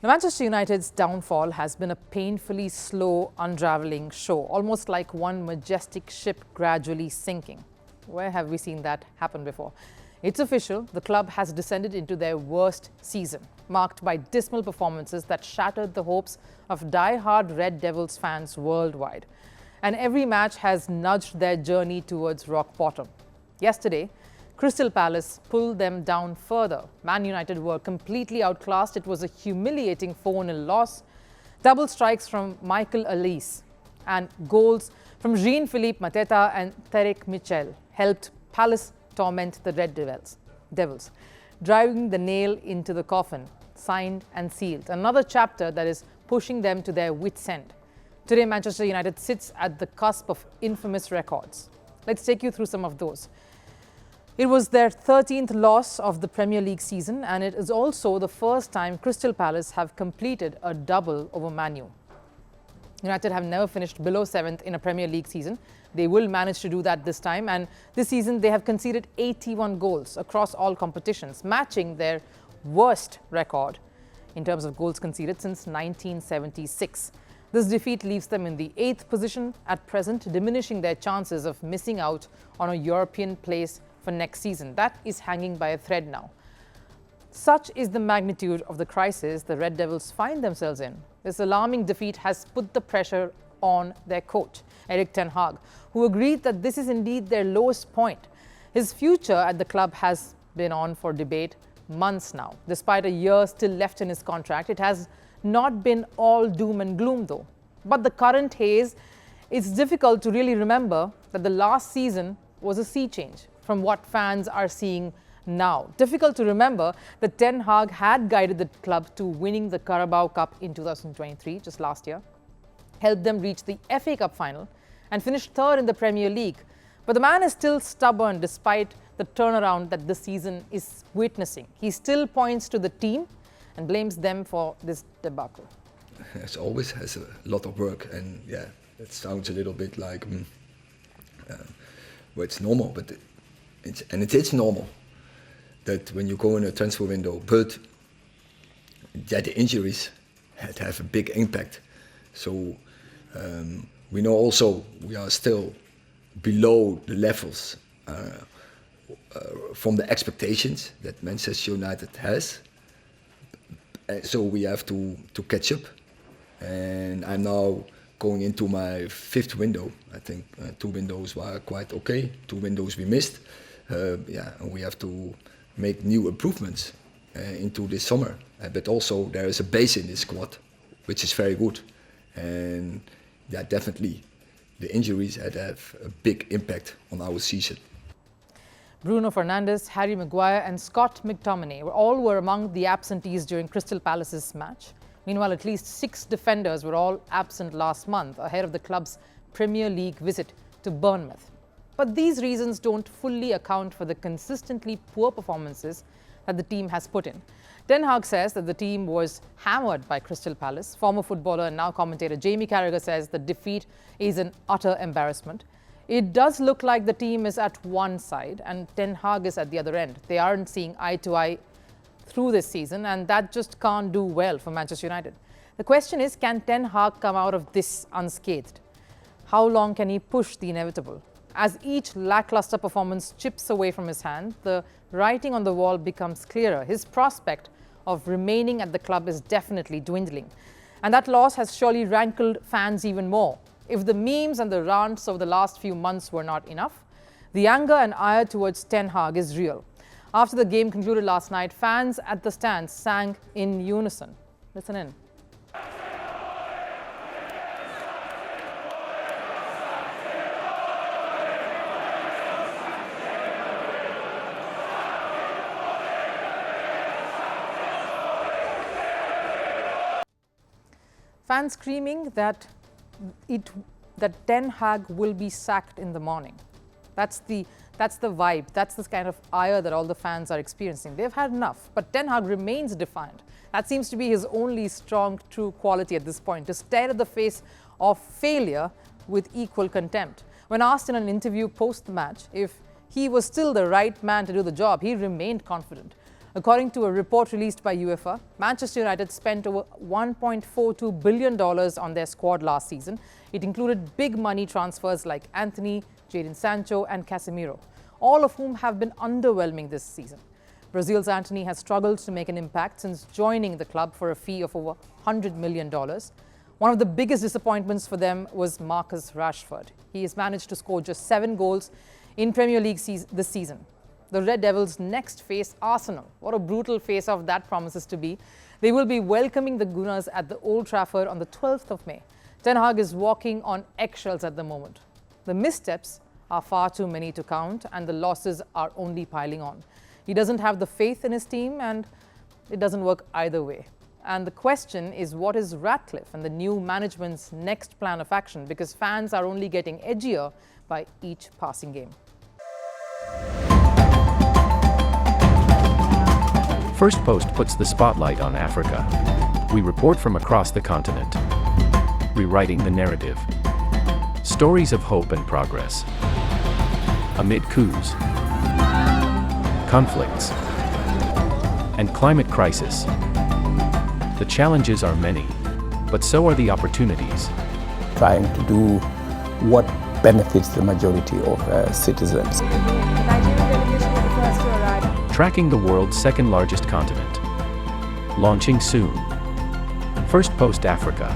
Now, Manchester United's downfall has been a painfully slow, unravelling show, almost like one majestic ship gradually sinking. Where have we seen that happen before? It's official, the club has descended into their worst season, marked by dismal performances that shattered the hopes of die-hard Red Devils fans worldwide. And every match has nudged their journey towards rock bottom. Yesterday, Crystal Palace pulled them down further. Man United were completely outclassed. It was a humiliating 4-0 loss. Double strikes from Michael Olise and goals from Jean-Philippe Mateta and Tarek Mitchell helped Palace torment the Red Devils, driving the nail into the coffin, signed and sealed. Another chapter that is pushing them to their wits' end. Today, Manchester United sits at the cusp of infamous records. Let's take you through some of those. It was their 13th loss of the Premier League season, and it is also the first time Crystal Palace have completed a double over Man U. United have never finished below 7th in a Premier League season. They will manage to do that this time, and this season they have conceded 81 goals across all competitions, matching their worst record in terms of goals conceded since 1976. This defeat leaves them in the 8th position at present, diminishing their chances of missing out on a European place for next season. That is hanging by a thread now. Such is the magnitude of the crisis the Red Devils find themselves in. This alarming defeat has put the pressure on their coach, Erik ten Hag, who agreed that this is indeed their lowest point. His future at the club has been on for debate months now. Despite a year still left in his contract, it has not been all doom and gloom though. But the current haze, it's difficult to really remember that the last season was a sea change from what fans are seeing now. Difficult to remember that Ten Hag had guided the club to winning the Carabao Cup in 2023, just last year, helped them reach the FA Cup final and finish third in the Premier League. But the man is still stubborn despite the turnaround that this season is witnessing. He still points to the team and blames them for this debacle. As always, has a lot of work, and yeah, it sounds a little bit like well, it's normal, but it is normal that when you go in a transfer window, but yeah, the injuries have a big impact. So we know also we are still below the levels from the expectations that Manchester United has. So we have to catch up, and I'm now going into my 5th window. I think 2 windows were quite okay, 2 windows we missed. Yeah, and we have to make new improvements into this summer. But also there is a base in this squad, which is very good. And yeah, definitely the injuries have a big impact on our season. Bruno Fernandes, Harry Maguire and Scott McTominay were among the absentees during Crystal Palace's match. Meanwhile, at least 6 defenders were all absent last month ahead of the club's Premier League visit to Bournemouth. But these reasons don't fully account for the consistently poor performances that the team has put in. Ten Hag says that the team was hammered by Crystal Palace. Former footballer and now commentator Jamie Carragher says the defeat is an utter embarrassment. It does look like the team is at one side and Ten Hag is at the other end. They aren't seeing eye to eye through this season, and that just can't do well for Manchester United. The question is, can Ten Hag come out of this unscathed? How long can he push the inevitable? As each lackluster performance chips away from his hand, the writing on the wall becomes clearer. His prospect of remaining at the club is definitely dwindling. And that loss has surely rankled fans even more. If the memes and the rants of the last few months were not enough, the anger and ire towards Ten Hag is real. After the game concluded last night, fans at the stands sang in unison. Listen in. Fans screaming that Ten Hag will be sacked in the morning. That's the vibe. That's the kind of ire that all the fans are experiencing. They've had enough. But Ten Hag remains defiant. That seems to be his only strong, true quality at this point, to stare at the face of failure with equal contempt. When asked in an interview post the match if he was still the right man to do the job, he remained confident. According to a report released by UEFA, Manchester United spent over $1.42 billion on their squad last season. It included big money transfers like Anthony, Jadon Sancho and Casemiro, all of whom have been underwhelming this season. Brazil's Antony has struggled to make an impact since joining the club for a fee of over $100 million. One of the biggest disappointments for them was Marcus Rashford. He has managed to score just 7 goals in Premier League this season. The Red Devils next face Arsenal. What a brutal face-off that promises to be. They will be welcoming the Gunners at the Old Trafford on the 12th of May. Ten Hag is walking on eggshells at the moment. The missteps are far too many to count and the losses are only piling on. He doesn't have the faith in his team and it doesn't work either way. And the question is, what is Ratcliffe and the new management's next plan of action? Because fans are only getting edgier by each passing game. First Post puts the spotlight on Africa. We report from across the continent, rewriting the narrative. Stories of hope and progress. Amid coups, conflicts, and climate crisis. The challenges are many, but so are the opportunities. Trying to do what benefits the majority of citizens. Tracking the world's second largest continent. Launching soon. First Post Africa.